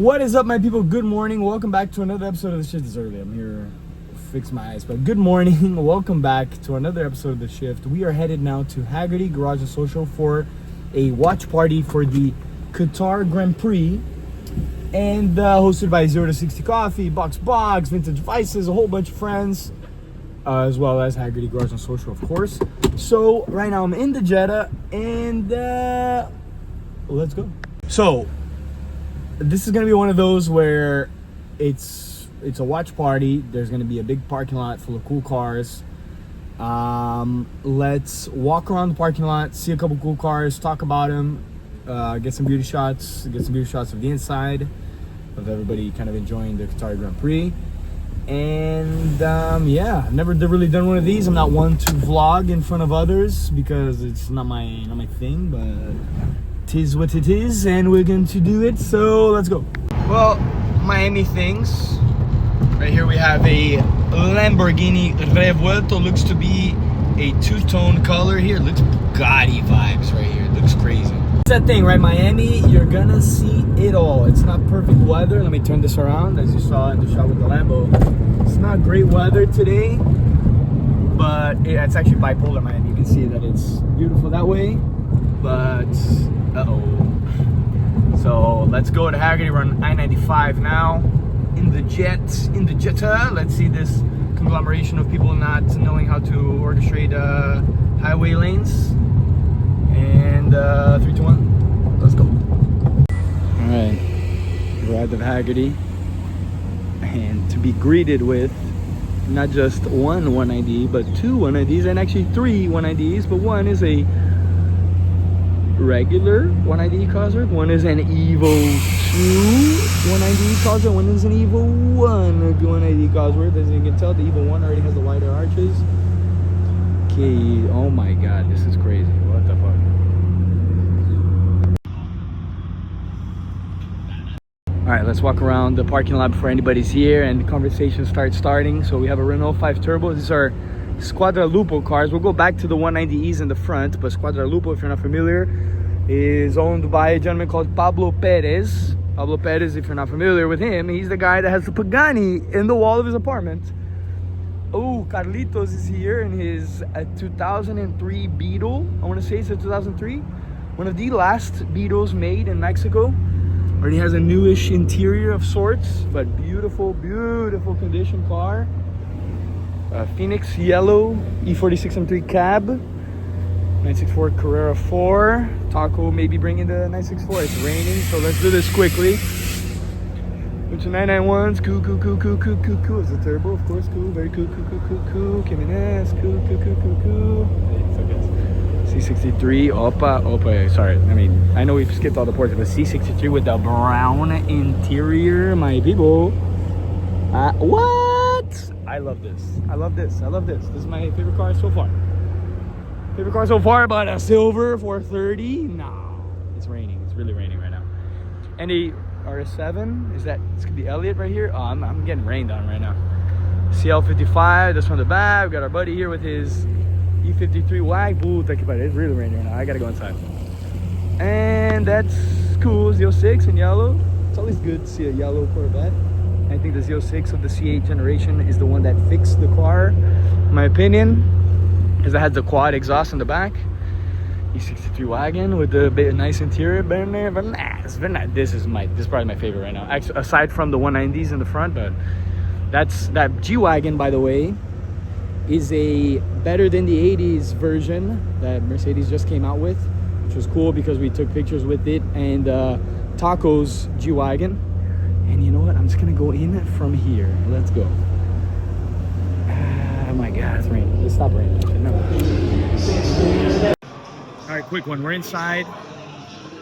What is up, my people? Good morning. Welcome back to another episode of The Shift. It's early. I'm here to fix my eyes, but good morning. Welcome back to another episode of The Shift. We are headed now to Hagerty Garage and Social for a watch party for the Qatar Grand Prix, and hosted by 0 to 60 Coffee, Box, Vintage Vices, a whole bunch of friends, as well as Hagerty Garage and Social, of course. So right now I'm in the Jeddah, and let's go. So this is gonna be one of those where it's a watch party. There's gonna be a big parking lot full of cool cars. Let's walk around the parking lot, see a couple cool cars, talk about them, get some beauty shots of the inside of everybody kind of enjoying the Qatar Grand Prix. And yeah, I've never really done one of these. I'm not one to vlog in front of others because it's not my thing, but it is what it is, and we're going to do it, so let's go. Well, Miami things. Right here we have a Lamborghini Revuelto. Looks to be a two-tone color here. Looks Bugatti vibes right here. Looks crazy. It's that thing, right? Miami, you're gonna see it all. It's not perfect weather. Let me turn this around. As you saw in the shot with the Lambo, it's not great weather today, but it's actually bipolar Miami. You can see that it's beautiful that way, but so let's go to Hagerty. We're on I-95 now in the Jetta. Let's see this conglomeration of people not knowing how to orchestrate highway lanes. And 3, 2, 1, let's go. All right, arrived at Hagerty, and to be greeted with not just one 190E, but two 190Es, and actually three 190Es, but one is a regular 190E Cossworth, one is an Evo 2 190E Cossworth, one is an Evo 1 190E Cossworth. As you can tell, the Evo 1 already has the wider arches. Okay, oh my god, this is crazy. What the fuck? Alright, let's walk around the parking lot before anybody's here and the conversation starting. So we have a Renault 5 Turbo. These are Squadralupo cars. We'll go back to the 190Es in the front, but Squadralupo, if you're not familiar, is owned by a gentleman called Pablo Perez. Pablo Perez, if you're not familiar with him, he's the guy that has the Pagani in the wall of his apartment. Oh, Carlitos is here in his 2003 Beetle. I want to say it's a 2003. One of the last Beetles made in Mexico. Already has a newish interior of sorts, but beautiful, beautiful condition car. Phoenix yellow E46 M3 cab, 964 Carrera 4. Taco maybe bringing the 964. It's raining, so let's do this quickly. Bunch of 991s, cool. It's a turbo, of course, cool, very cool. Jimenez, cool. C63, Opa. Sorry, I know we've skipped all the ports, but C63 with the brown interior, my people. What? I love this. This is my favorite car so far. But a silver 430? No, it's raining. It's really raining right now. And a RS7, this could be Elliott right here. Oh, I'm getting rained on right now. CL55, this from the back. We got our buddy here with his E53 WAG. Ooh, thank you, buddy. It's really raining right now. I gotta go inside. And that's cool, Z06 in yellow. It's always good to see a yellow Corvette. I think the Z06 of the C8 generation is the one that fixed the car, in my opinion, because it had the quad exhaust in the back. E63 wagon with the nice interior. This is probably my favorite right now. Actually, aside from the 190s in the front, but that G-Wagon, by the way, is a better than the 80s version that Mercedes just came out with, which was cool because we took pictures with it and Taco's G-Wagon. And you know what? I'm just gonna go in from here. Let's go. Oh my god, it's raining. Let's stop raining. No. All right, quick one. We're inside.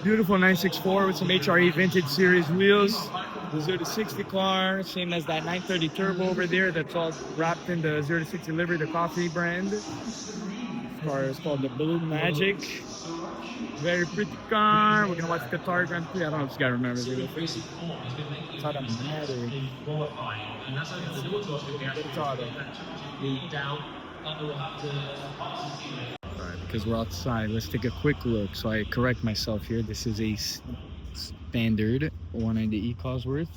Beautiful 964 with some HRE vintage series wheels. The 0 to 60 car, same as that 930 Turbo over there. That's all wrapped in the 0 to 60 livery, the coffee brand. This car is called the Blue Magic. Very pretty car. We're gonna watch Qatar Grand Prix. I don't know if this guy remembers it. It's not a matter. Alright, because we're outside, let's take a quick look. So I correct myself here. This is a standard 190E Cossworth.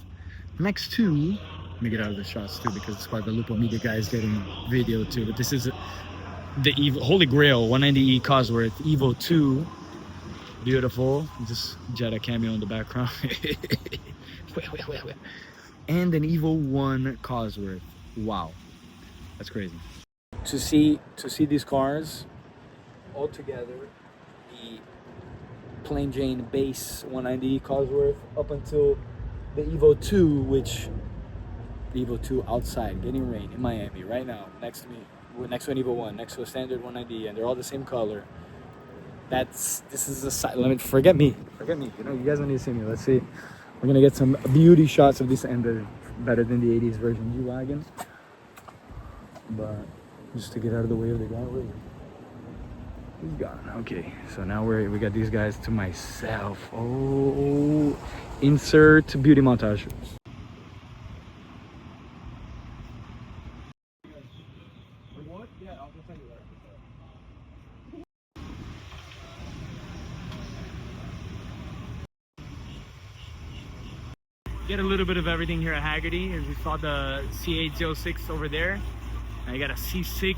Next to, let me get out of the shots too because it's quite the Lupo Media guy is getting video too. But this is the Evo, Holy Grail 190E Cossworth Evo 2. Beautiful. Just Jetta cameo in the background. And an Evo 1 Cossworth. Wow, that's crazy. To see these cars all together, the plain Jane base 190 Cossworth up until the Evo 2, which the Evo 2 outside getting rain in Miami right now next to me. We're next to an Evo 1, next to a standard 190, and they're all the same color. This is a side. Forget me. You know, you guys don't need to see me. Let's see. We're gonna get some beauty shots of this, and they're better than the 80s version G-Wagon. But just to get out of the way of the guy, he's gone. Okay, so now we got these guys to myself. Oh, insert beauty montage. Get a little bit of everything here at Hagerty. As we saw the C806 over there. I got a C6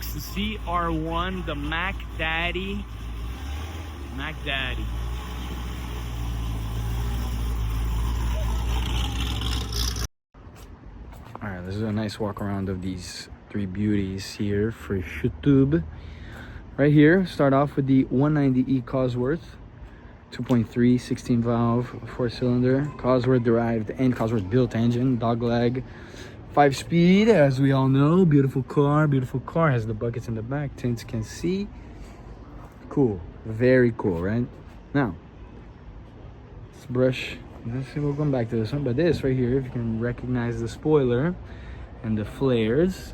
ZR1, the Mac Daddy. All right, this is a nice walk around of these three beauties here for YouTube. Right here, start off with the 190E Cossworth. 2.3 16 valve 4-cylinder Cossworth derived and Cossworth built engine, dog leg, 5-speed, as we all know. Beautiful car has the buckets in the back, tints can see. Cool, very cool, right? Now let's brush. We'll come back to this one, but this right here, if you can recognize the spoiler and the flares.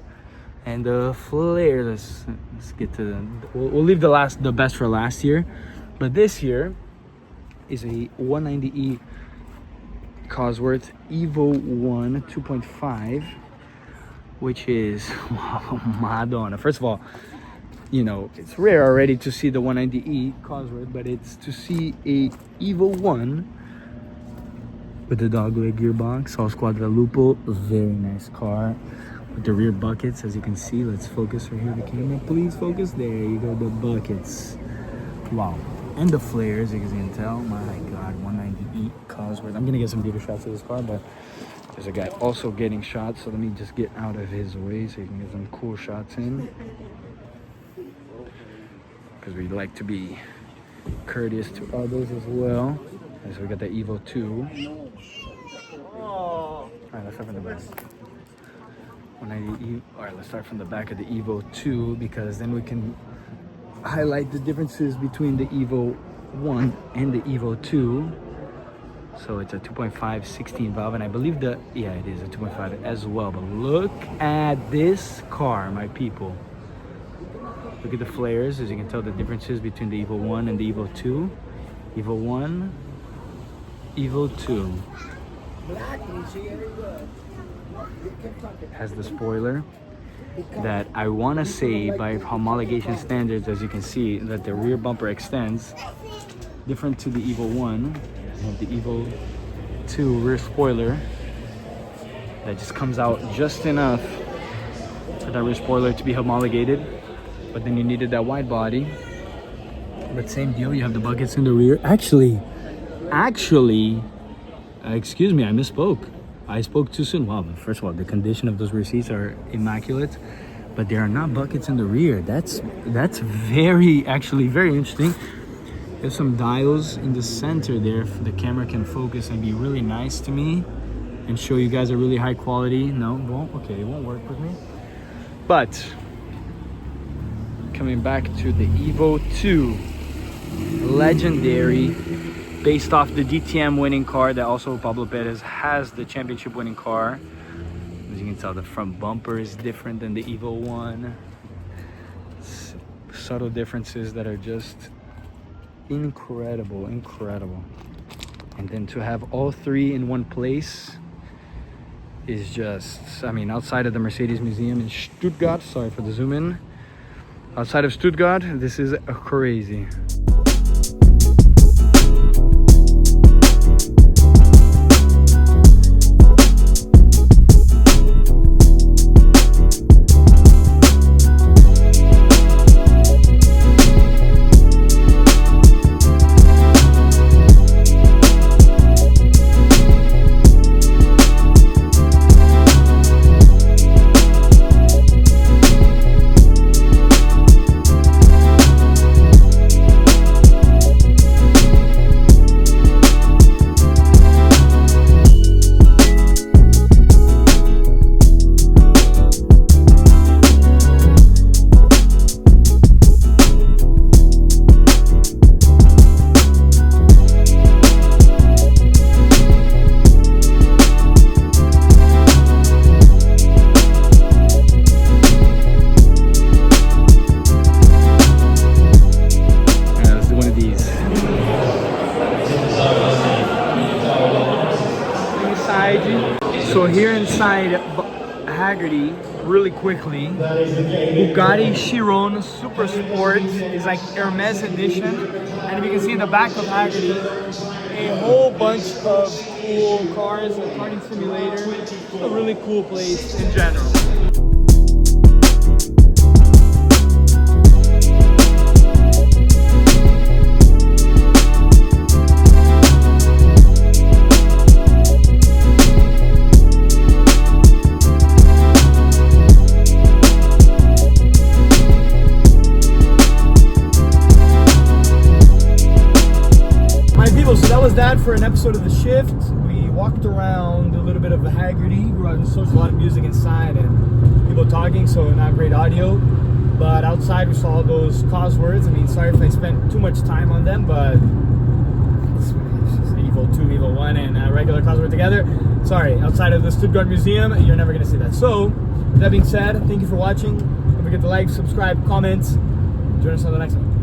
Let's get to the, we'll leave the best for last year. But this here is a 190E Cossworth Evo 1 2.5, which is Madonna. First of all, you know, it's rare already to see the 190E Cossworth, but it's to see a Evo 1 with the dogleg gearbox, all Squadralupo. Very nice car with the rear buckets, as you can see. Let's focus right here, the camera, please focus. There you go, the buckets. Wow. And the flares, as you can tell. My God, 190E Cossworth. I'm gonna get some beauty shots of this car, but there's a guy also getting shots, so let me just get out of his way so you can get some cool shots in, because we like to be courteous to others as well. And so we got the Evo 2. All right, let's start from the back. 190E. All right, let's start from the back of the Evo 2, because then we can highlight the differences between the Evo 1 and the Evo 2. So it's a 2.5 16 valve, and I believe it is a 2.5 as well. But look at this car, my people. Look at the flares. As you can tell, the differences between the Evo 1 and the Evo 2. Evo 1, Evo 2 has the spoiler that I want to say, by homologation standards, as you can see, that the rear bumper extends different to the Evo 1. You have the Evo 2 rear spoiler that just comes out just enough for that rear spoiler to be homologated, but then you needed that wide body. But same deal, you have the buckets in the rear. Actually, excuse me, I misspoke. I spoke too soon. Wow, first of all, the condition of those rear seats are immaculate, but there are not buckets in the rear. That's very interesting. There's some dials in the center there. The camera can focus and be really nice to me and show you guys a really high quality. No, it won't. Okay, it won't work with me. But coming back to the Evo 2, legendary, based off the DTM winning car that also Pablo Perez has, the championship winning car. As you can tell, the front bumper is different than the Evo 1. Subtle differences that are just incredible. And then to have all three in one place is just, I mean, outside of the Mercedes Museum in Stuttgart, sorry for the zoom in, outside of Stuttgart, this is crazy. So here inside Hagerty, really quickly, Bugatti Chiron Super Sport is like Hermes edition, and if you can see in the back of Hagerty, a whole bunch of cool cars, a karting simulator. It's a really cool place in general. So that was that for an episode of The Shift. We walked around a little bit of Hagerty. So there's a lot of music inside and people talking, so not great audio. But outside we saw those Cossworths. I mean, sorry if I spent too much time on them, but it's just Evil 2, Evil 1, and regular Cossworth together. Sorry, outside of the Stuttgart Museum, you're never going to see that. So, with that being said, thank you for watching. Don't forget to like, subscribe, comment. Join us on the next one.